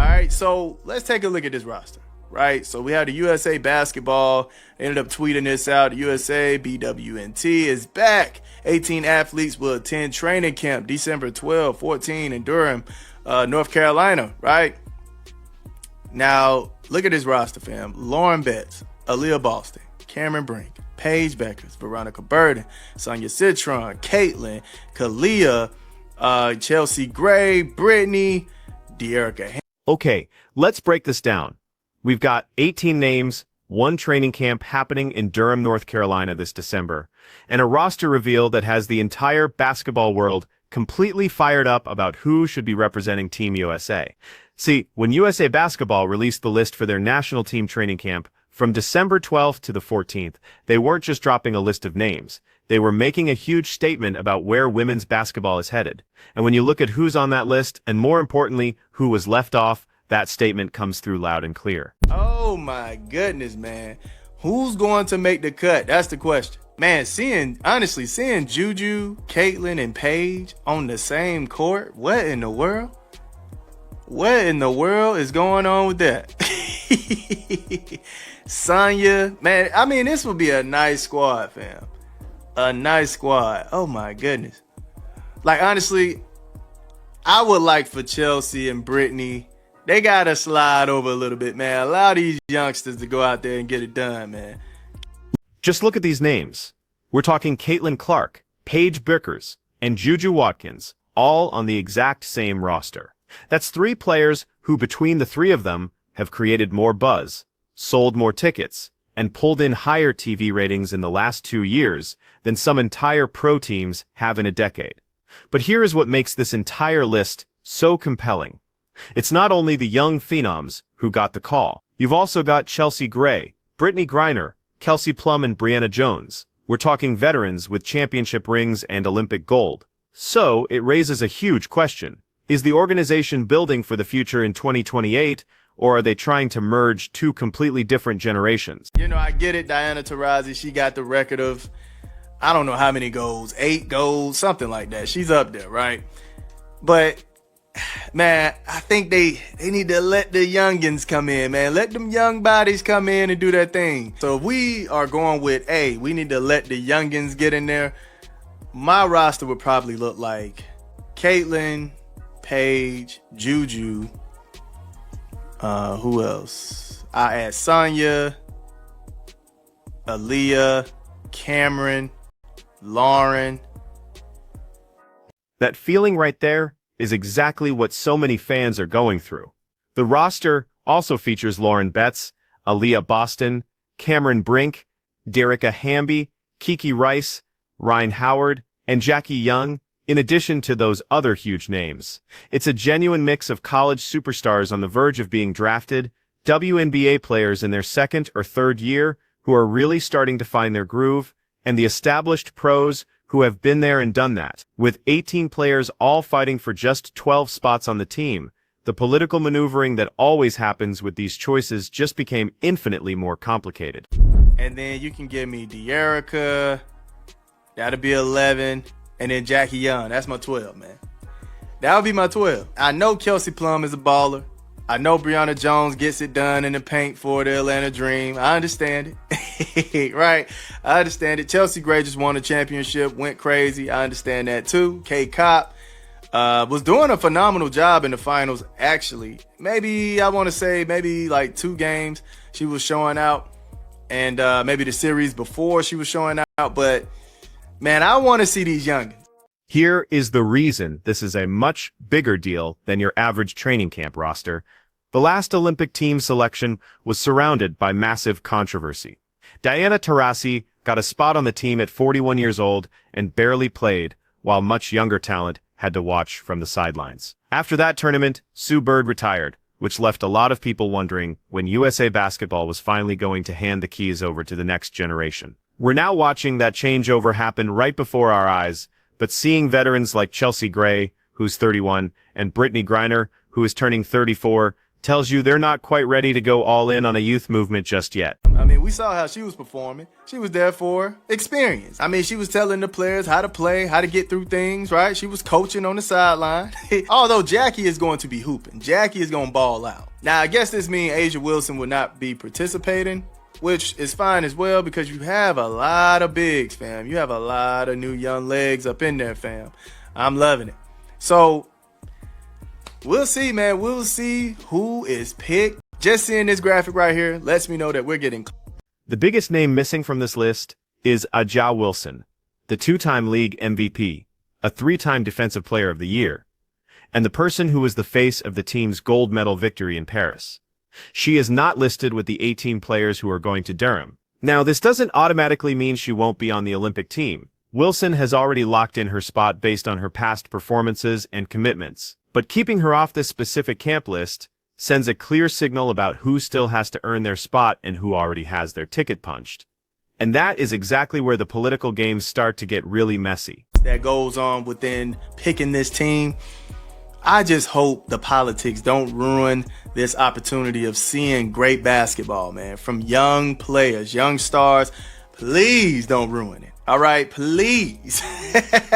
right, so let's take a look at this roster, right? So we had the USA basketball, ended up tweeting this out. The USA BWNT is back. 18 athletes will attend training camp December 12, 14 in Durham, North Carolina, right? Now, look at this roster, fam. Lauren Betts, Aaliyah Boston, Cameron Brink, Paige Bueckers, Veronica Burden, Sonia Citron, Caitlin, Kalia, Chelsea Gray, Brittany, De'Erica. Okay, let's break this down. We've got 18 names, one training camp happening in Durham, North Carolina this December, and a roster reveal that has the entire basketball world completely fired up about who should be representing Team USA. See, when USA Basketball released the list for their national team training camp from December 12th to the 14th, they weren't just dropping a list of names. They were making a huge statement about where women's basketball is headed. And when you look at who's on that list, and more importantly, who was left off, that statement comes through loud and clear. Oh my goodness, man. Who's going to make the cut? That's the question. Man, honestly, seeing JuJu, Caitlin, and Paige on the same court, what in the world? What in the world is going on with that? Sonya, man, I mean, this would be a nice squad, fam. A nice squad. Oh my goodness. Like, honestly, I would like for Chelsea and Brittany, they gotta slide over a little bit, man. Allow these youngsters to go out there and get it done, man. Just look at these names. We're talking Caitlin Clark, Paige Bueckers, and JuJu Watkins, all on the exact same roster. That's 3 players who, between the 3 of them, have created more buzz, sold more tickets, and pulled in higher TV ratings in the last 2 years than some entire pro teams have in a decade. But here is what makes this entire list so compelling. It's not only the young phenoms who got the call. You've also got Chelsea Gray, Brittany Griner, Kelsey Plum, and Brianna Jones. We're talking veterans with championship rings and Olympic gold. So it raises a huge question. Is the organization building for the future in 2028, or are they trying to merge 2 completely different generations? You know, I get it, Taurasi, she got the record of, I don't know how many goals, 8 goals, something like that. She's up there, right? But, man, I think they need to let the youngins come in, man. Let them young bodies come in and do their thing. So if we are going with, hey, we need to let the youngins get in there, my roster would probably look like Caitlin, Paige, JuJu, who else? I add Sonya, Aaliyah, Cameron, Lauren. That feeling right there is exactly what so many fans are going through. The roster also features Lauren Betts, Aaliyah Boston, Cameron Brink, De'Erica Hamby, Kiki Rice, Ryan Howard, and Jackie Young, in addition to those other huge names. It's a genuine mix of college superstars on the verge of being drafted, WNBA players in their 2nd or 3rd year who are really starting to find their groove, and the established pros who have been there and done that. With 18 players all fighting for just 12 spots on the team, the political maneuvering that always happens with these choices just became infinitely more complicated. And then you can give me De'Erica, that'll be 11. And then Jackie Young, that's my 12, man. That would be my 12. I know Kelsey Plum is a baller. I know Brianna Jones gets it done in the paint for the Atlanta Dream. I understand it, right? I understand it. Chelsea Gray just won a championship, went crazy. I understand that too. Kay Cop was doing a phenomenal job in the finals, actually. Maybe, I want to say, maybe like 2 games she was showing out. And maybe the series before she was showing out, but man, I want to see these youngins. Here is the reason this is a much bigger deal than your average training camp roster. The last Olympic team selection was surrounded by massive controversy. Taurasi got a spot on the team at 41 years old and barely played, while much younger talent had to watch from the sidelines. After that tournament, Sue Bird retired, which left a lot of people wondering when USA Basketball was finally going to hand the keys over to the next generation. We're now watching that changeover happen right before our eyes, but seeing veterans like Chelsea Gray, who's 31, and Brittany Griner, who is turning 34, tells you they're not quite ready to go all in on a youth movement just yet. I mean, we saw how she was performing. She was there for experience. I mean, she was telling the players how to play, how to get through things, right? She was coaching on the sideline. Although Jackie is going to be hooping. Jackie is going to ball out. Now, I guess this means A'ja Wilson will not be participating, which is fine as well because you have a lot of bigs, fam. You have a lot of new young legs up in there, fam. I'm loving it. So, we'll see, man. We'll see who is picked. Just seeing this graphic right here lets me know that we're getting close. The biggest name missing from this list is A'ja Wilson, the two-time league MVP, a three-time Defensive Player of the Year, and the person who was the face of the team's gold medal victory in Paris. She is not listed with the 18 players who are going to Durham. Now, this doesn't automatically mean she won't be on the Olympic team. Wilson has already locked in her spot based on her past performances and commitments, but keeping her off this specific camp list sends a clear signal about who still has to earn their spot and who already has their ticket punched. And that is exactly where the political games start to get really messy. That goes on within picking this team. I just hope the politics don't ruin this opportunity of seeing great basketball, man, from young players, young stars. Please don't ruin it. All right, please.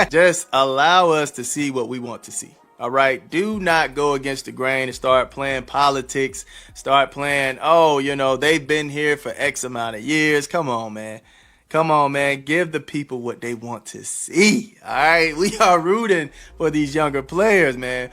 Just allow us to see what we want to see. All right, do not go against the grain and start playing politics, start playing, oh, you know, they've been here for X amount of years. Come on, man. Come on, man. Give the people what they want to see. All right, we are rooting for these younger players, man.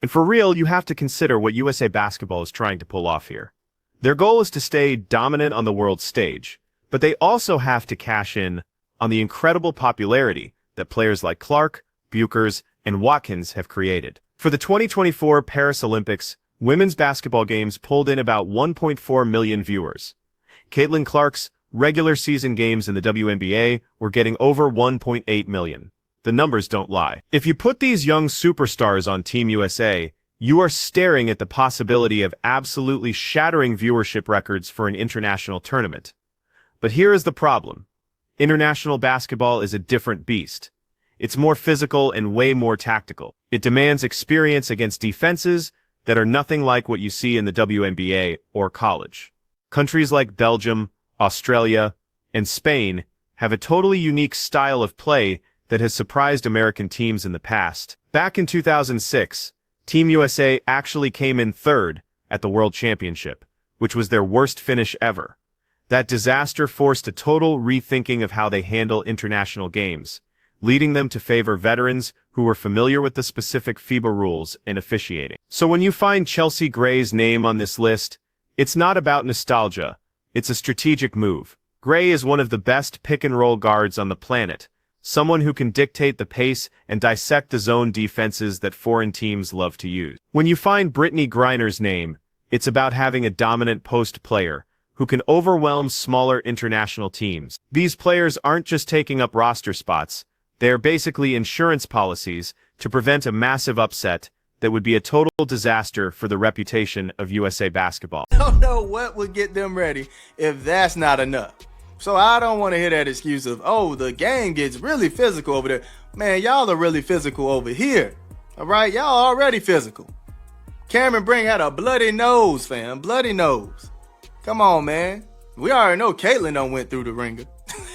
And for real, you have to consider what USA Basketball is trying to pull off here. Their goal is to stay dominant on the world stage, but they also have to cash in on the incredible popularity that players like Clark, Bueckers, and Watkins have created. For the 2024 Paris Olympics, women's basketball games pulled in about 1.4 million viewers. Caitlin Clark's regular season games in the WNBA were getting over 1.8 million. The numbers don't lie. If you put these young superstars on Team USA, you are staring at the possibility of absolutely shattering viewership records for an international tournament. But here is the problem. International basketball is a different beast. It's more physical and way more tactical. It demands experience against defenses that are nothing like what you see in the WNBA or college. Countries like Belgium, Australia, and Spain have a totally unique style of play that has surprised American teams in the past. Back in 2006, Team USA actually came in third at the World Championship, which was their worst finish ever. That disaster forced a total rethinking of how they handle international games, leading them to favor veterans who were familiar with the specific FIBA rules and officiating. So when you find Chelsea Gray's name on this list, it's not about nostalgia, it's a strategic move. Gray is one of the best pick-and-roll guards on the planet, someone who can dictate the pace and dissect the zone defenses that foreign teams love to use. When you find Brittany Griner's name, it's about having a dominant post player who can overwhelm smaller international teams. These players aren't just taking up roster spots, they are basically insurance policies to prevent a massive upset that would be a total disaster for the reputation of USA Basketball. I don't know what would get them ready if that's not enough. So I don't want to hear that excuse of, oh, the game gets really physical over there. Man, y'all are really physical over here. All right, y'all already physical. Cameron Brink had a bloody nose, fam. Bloody nose. Come on, man. We already know Caitlin done went through the ringer.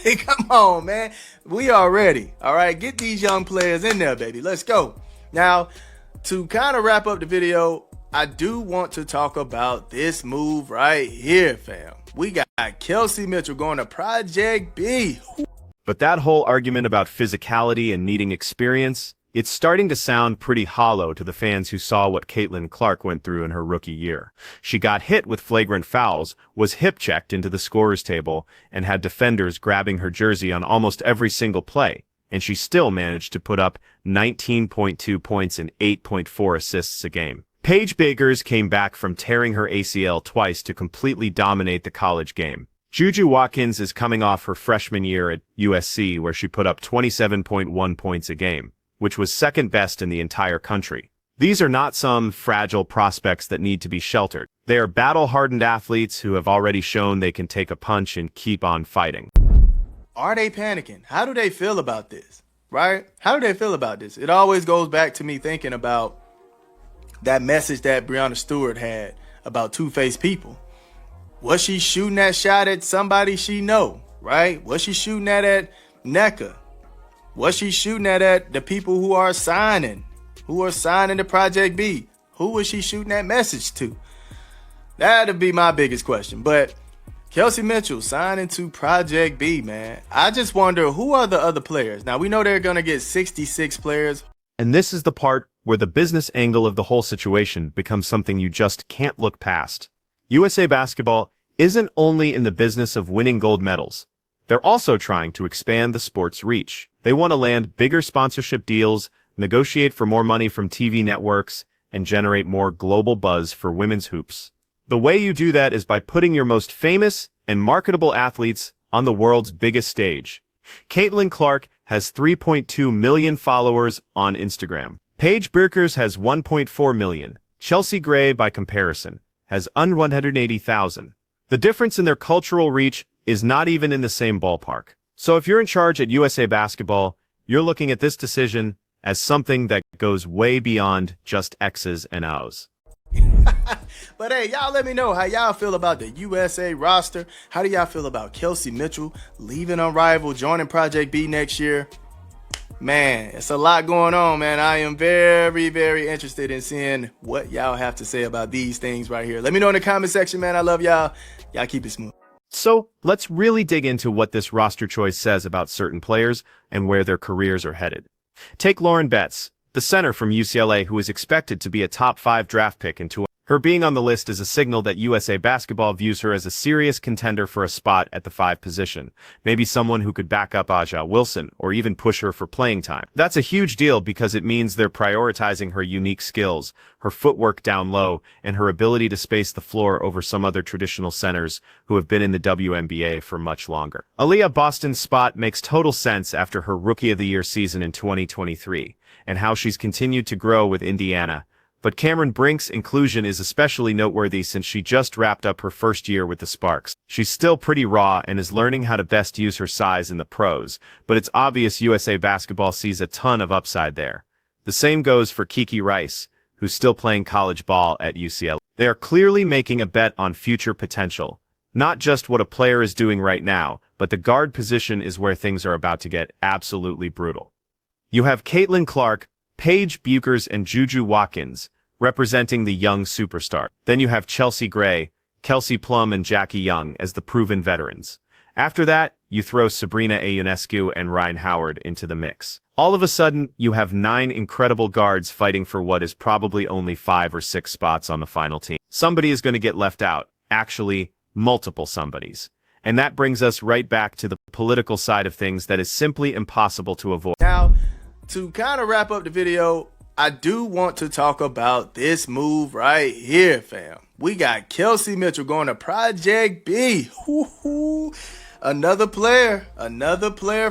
Come on, man. We are ready. All right, get these young players in there, baby. Let's go. Now, to kind of wrap up the video, I do want to talk about this move right here, fam. We got Kelsey Mitchell going to Project B. But that whole argument about physicality and needing experience, it's starting to sound pretty hollow to the fans who saw what Caitlin Clark went through in her rookie year. She got hit with flagrant fouls, was hip-checked into the scorer's table, and had defenders grabbing her jersey on almost every single play, and she still managed to put up 19.2 points and 8.4 assists a game. Paige Bueckers came back from tearing her ACL twice to completely dominate the college game. JuJu Watkins is coming off her freshman year at USC, where she put up 27.1 points a game, which was second best in the entire country. These are not some fragile prospects that need to be sheltered. They are battle-hardened athletes who have already shown they can take a punch and keep on fighting. Are they panicking? How do they feel about this? Right? How do they feel about this? It always goes back to me thinking about that message that Breanna Stewart had about two-faced people. Was she shooting that shot at somebody she know, right? Was she shooting that at NECA? Was she shooting that at the people who are signing to Project B? Who was she shooting that message to? That'd be my biggest question. But Kelsey Mitchell signing to Project B, man. I just wonder, who are the other players? Now, we know they're going to get 66 players. And this is the part where the business angle of the whole situation becomes something you just can't look past. USA Basketball isn't only in the business of winning gold medals. They're also trying to expand the sport's reach. They want to land bigger sponsorship deals, negotiate for more money from TV networks, and generate more global buzz for women's hoops. The way you do that is by putting your most famous and marketable athletes on the world's biggest stage. Caitlin Clark has 3.2 million followers on Instagram. Paige Bueckers has 1.4 million. Chelsea Gray, by comparison, has under 180,000. The difference in their cultural reach is not even in the same ballpark. So if you're in charge at USA Basketball, you're looking at this decision as something that goes way beyond just X's and O's. But hey, y'all let me know how y'all feel about the USA roster. How do y'all feel about Kelsey Mitchell leaving Unrivaled, joining Project B next year? Man, it's a lot going on, man. I am very, very interested in seeing what y'all have to say about these things right here. Let me know in the comment section, man. I love y'all. Y'all keep it smooth. So let's really dig into what this roster choice says about certain players and where their careers are headed. Take Lauren Betts, the center from UCLA, who is expected to be a top 5 draft pick in 2020. Her being on the list is a signal that USA Basketball views her as a serious contender for a spot at the 5 position. Maybe someone who could back up Aja Wilson or even push her for playing time. That's a huge deal because it means they're prioritizing her unique skills, her footwork down low, and her ability to space the floor over some other traditional centers who have been in the WNBA for much longer. Aaliyah Boston's spot makes total sense after her Rookie of the Year season in 2023, and how she's continued to grow with Indiana. But Cameron Brink's inclusion is especially noteworthy since she just wrapped up her first year with the Sparks. She's still pretty raw and is learning how to best use her size in the pros, but it's obvious USA Basketball sees a ton of upside there. The same goes for Kiki Rice, who's still playing college ball at UCLA. They are clearly making a bet on future potential. Not just what a player is doing right now, but the guard position is where things are about to get absolutely brutal. You have Caitlin Clark, Paige Bueckers, and JuJu Watkins, representing the young superstar. Then you have Chelsea Gray, Kelsey Plum, and Jackie Young as the proven veterans. After that, you throw Sabrina Ionescu and Ryan Howard into the mix. All of a sudden, you have 9 incredible guards fighting for what is probably only 5 or 6 spots on the final team. Somebody is going to get left out. Actually, multiple somebodies. And that brings us right back to the political side of things that is simply impossible to avoid. Now, to kind of wrap up the video, I do want to talk about this move right here, fam. We got Kelsey Mitchell going to Project B. Another player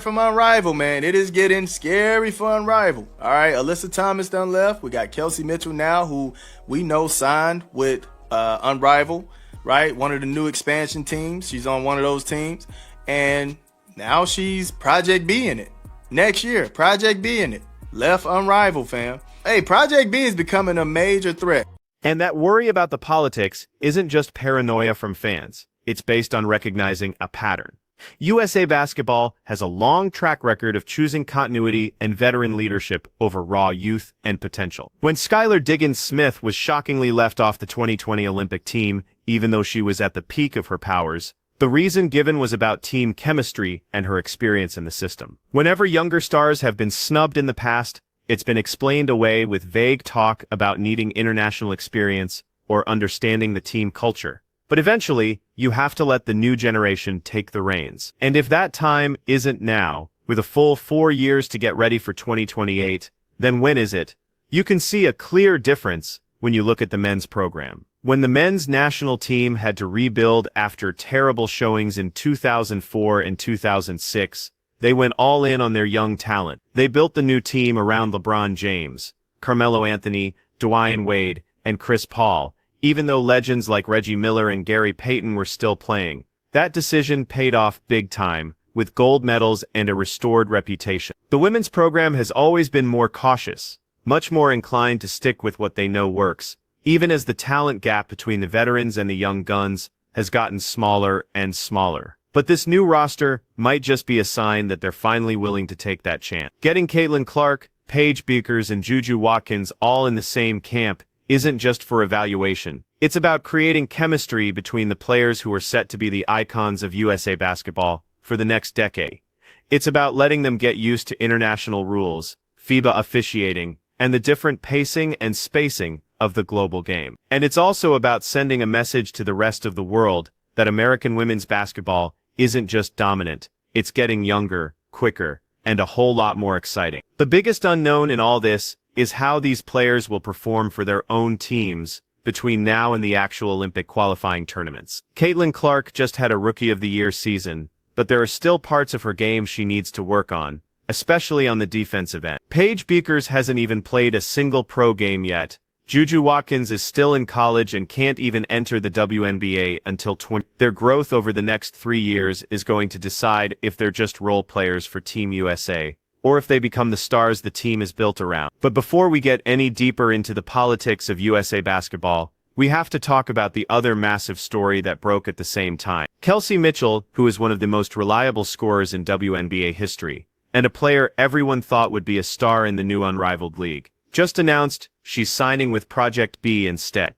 from Unrivaled, man. It is getting scary for Unrivaled. All right, Alyssa Thomas done left. We got Kelsey Mitchell now, who we know signed with Unrivaled, right? One of the new expansion teams. She's on one of those teams. And now she's Project B in it. Next year, Project B in it. Left Unrivaled, fam. Hey, Project B is becoming a major threat. And that worry about the politics isn't just paranoia from fans. It's based on recognizing a pattern. USA Basketball has a long track record of choosing continuity and veteran leadership over raw youth and potential. When Skylar Diggins-Smith was shockingly left off the 2020 Olympic team, even though she was at the peak of her powers, the reason given was about team chemistry and her experience in the system. Whenever younger stars have been snubbed in the past, it's been explained away with vague talk about needing international experience or understanding the team culture. But eventually, you have to let the new generation take the reins. And if that time isn't now, with a full 4 years to get ready for 2028, then when is it? You can see a clear difference when you look at the men's program. When the men's national team had to rebuild after terrible showings in 2004 and 2006, they went all in on their young talent. They built the new team around LeBron James, Carmelo Anthony, Dwyane Wade, and Chris Paul, even though legends like Reggie Miller and Gary Payton were still playing. That decision paid off big time, with gold medals and a restored reputation. The women's program has always been more cautious, much more inclined to stick with what they know works, even as the talent gap between the veterans and the young guns has gotten smaller and smaller. But this new roster might just be a sign that they're finally willing to take that chance. Getting Caitlin Clark, Paige Bueckers, and JuJu Watkins all in the same camp isn't just for evaluation. It's about creating chemistry between the players who are set to be the icons of USA basketball for the next decade. It's about letting them get used to international rules, FIBA officiating, and the different pacing and spacing of the global game. And it's also about sending a message to the rest of the world that American women's basketball isn't just dominant, it's getting younger, quicker, and a whole lot more exciting. The biggest unknown in all this is how these players will perform for their own teams between now and the actual Olympic qualifying tournaments. Caitlin Clark just had a Rookie of the Year season, but there are still parts of her game she needs to work on, especially on the defensive end. Paige Bueckers hasn't even played a single pro game yet. JuJu Watkins is still in college and can't even enter the WNBA until 20. Their growth over the next 3 years is going to decide if they're just role players for Team USA, or if they become the stars the team is built around. But before we get any deeper into the politics of USA basketball, we have to talk about the other massive story that broke at the same time. Kelsey Mitchell, who is one of the most reliable scorers in WNBA history, and a player everyone thought would be a star in the new unrivaled league, just announced she's signing with Project B instead.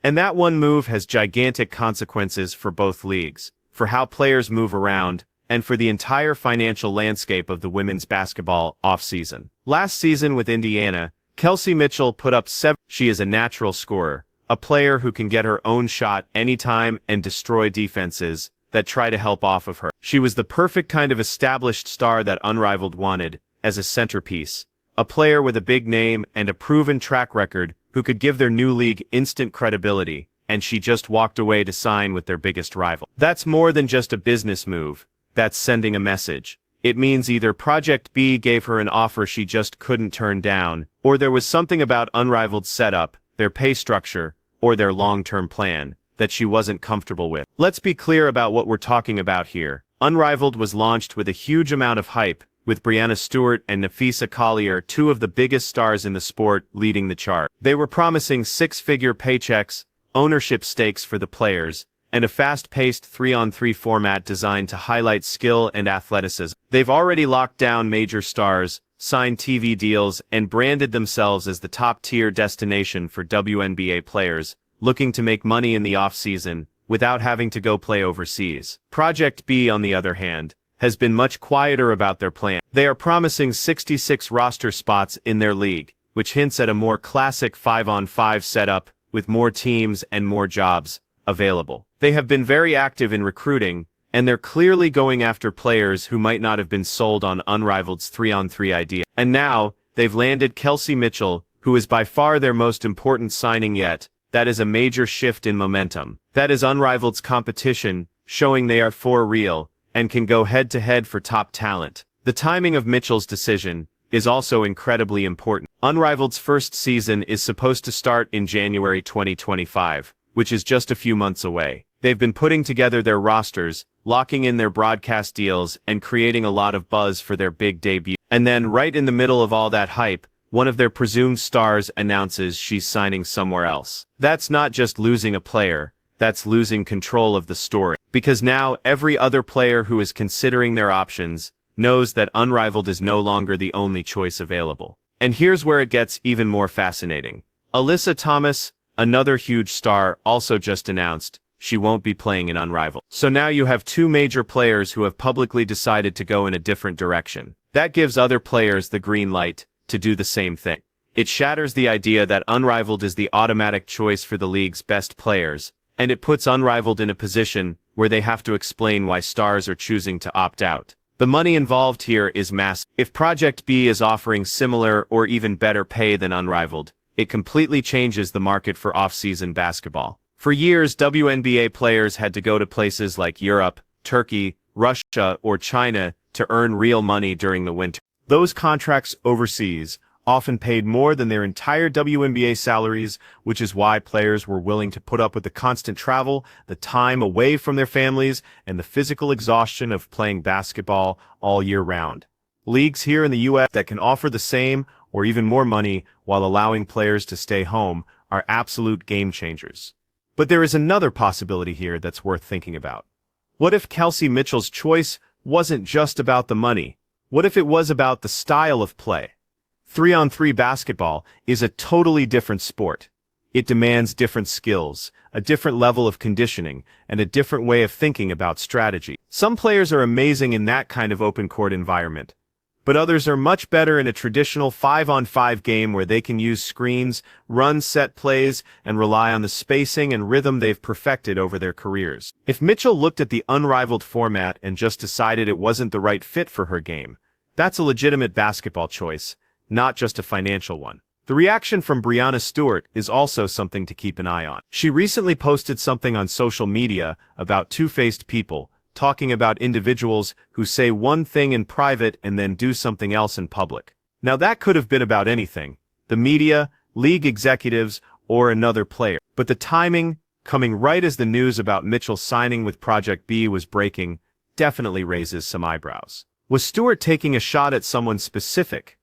And that one move has gigantic consequences for both leagues, for how players move around, and for the entire financial landscape of the women's basketball offseason. Last season with Indiana, Kelsey Mitchell put up 7. She is a natural scorer, a player who can get her own shot anytime and destroy defenses that try to help off of her. She was the perfect kind of established star that Unrivaled wanted, as a centerpiece, a player with a big name and a proven track record who could give their new league instant credibility, and she just walked away to sign with their biggest rival. That's more than just a business move. That's sending a message. It means either Project B gave her an offer she just couldn't turn down, or there was something about Unrivaled's setup, their pay structure, or their long-term plan that she wasn't comfortable with. Let's be clear about what we're talking about here. Unrivaled was launched with a huge amount of hype, with Breanna Stewart and Napheesa Collier, two of the biggest stars in the sport, leading the chart. They were promising 6-figure paychecks, ownership stakes for the players, and a fast-paced 3-on-3 format designed to highlight skill and athleticism. They've already locked down major stars, signed TV deals, and branded themselves as the top-tier destination for WNBA players looking to make money in the offseason without having to go play overseas. Project B, on the other hand, has been much quieter about their plan. They are promising 66 roster spots in their league, which hints at a more classic 5-on-5 setup with more teams and more jobs available. They have been very active in recruiting, and they're clearly going after players who might not have been sold on Unrivaled's 3-on-3 idea. And now, they've landed Kelsey Mitchell, who is by far their most important signing yet. That is a major shift in momentum. That is Unrivaled's competition, showing they are for real, and can go head-to-head for top talent. The timing of Mitchell's decision is also incredibly important. Unrivaled's first season is supposed to start in January 2025, which is just a few months away. They've been putting together their rosters, locking in their broadcast deals, and creating a lot of buzz for their big debut. And then, right in the middle of all that hype, one of their presumed stars announces she's signing somewhere else. That's not just losing a player, that's losing control of the story. Because now, every other player who is considering their options knows that Unrivaled is no longer the only choice available. And here's where it gets even more fascinating. Alyssa Thomas, another huge star, also just announced she won't be playing in Unrivaled. So now you have two major players who have publicly decided to go in a different direction. That gives other players the green light to do the same thing. It shatters the idea that Unrivaled is the automatic choice for the league's best players, and it puts Unrivaled in a position where they have to explain why stars are choosing to opt out. The money involved here is massive. If Project B is offering similar or even better pay than Unrivaled, it completely changes the market for off-season basketball. For years, WNBA players had to go to places like Europe, Turkey, Russia, or China to earn real money during the winter. Those contracts overseas often paid more than their entire WNBA salaries, which is why players were willing to put up with the constant travel, the time away from their families, and the physical exhaustion of playing basketball all year round. Leagues here in the US that can offer the same or even more money while allowing players to stay home are absolute game changers. But there is another possibility here that's worth thinking about. What if Kelsey Mitchell's choice wasn't just about the money? What if it was about the style of play? 3-on-3 basketball is a totally different sport. It demands different skills, a different level of conditioning, and a different way of thinking about strategy. Some players are amazing in that kind of open-court environment, but others are much better in a traditional 5-on-5 game where they can use screens, run set plays, and rely on the spacing and rhythm they've perfected over their careers. If Mitchell looked at the unrivaled format and just decided it wasn't the right fit for her game, that's a legitimate basketball choice, not just a financial one. The reaction from Breanna Stewart is also something to keep an eye on. She recently posted something on social media about two-faced people, talking about individuals who say one thing in private and then do something else in public. Now that could have been about anything, the media, league executives, or another player. But the timing, coming right as the news about Mitchell signing with Project B was breaking, definitely raises some eyebrows. Was Stewart taking a shot at someone specific?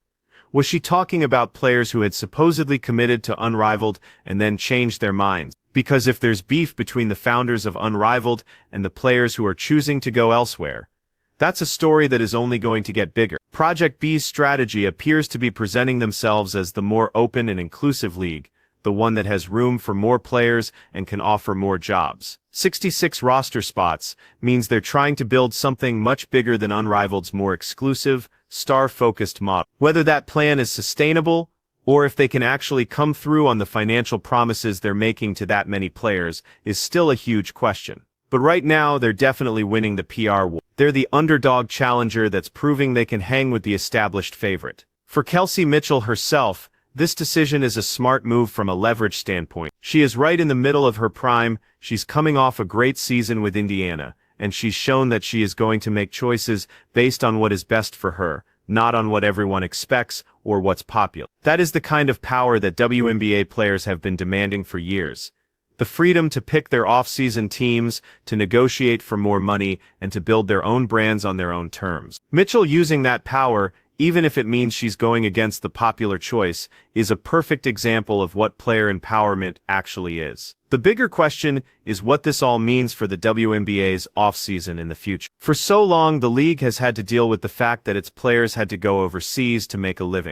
Was she talking about players who had supposedly committed to Unrivaled and then changed their minds? Because if there's beef between the founders of Unrivaled and the players who are choosing to go elsewhere, that's a story that is only going to get bigger. Project B's strategy appears to be presenting themselves as the more open and inclusive league, the one that has room for more players and can offer more jobs. 66 roster spots means they're trying to build something much bigger than Unrivaled's more exclusive, star-focused model. Whether that plan is sustainable, or if they can actually come through on the financial promises they're making to that many players, is still a huge question. But right now, they're definitely winning the PR war. They're the underdog challenger that's proving they can hang with the established favorite. For Kelsey Mitchell herself, this decision is a smart move from a leverage standpoint. She is right in the middle of her prime, she's coming off a great season with Indiana, and she's shown that she is going to make choices based on what is best for her, not on what everyone expects or what's popular. That is the kind of power that WNBA players have been demanding for years. The freedom to pick their off-season teams, to negotiate for more money, and to build their own brands on their own terms. Mitchell using that power, even if it means she's going against the popular choice, is a perfect example of what player empowerment actually is. The bigger question is what this all means for the WNBA's offseason in the future. For so long, the league has had to deal with the fact that its players had to go overseas to make a living.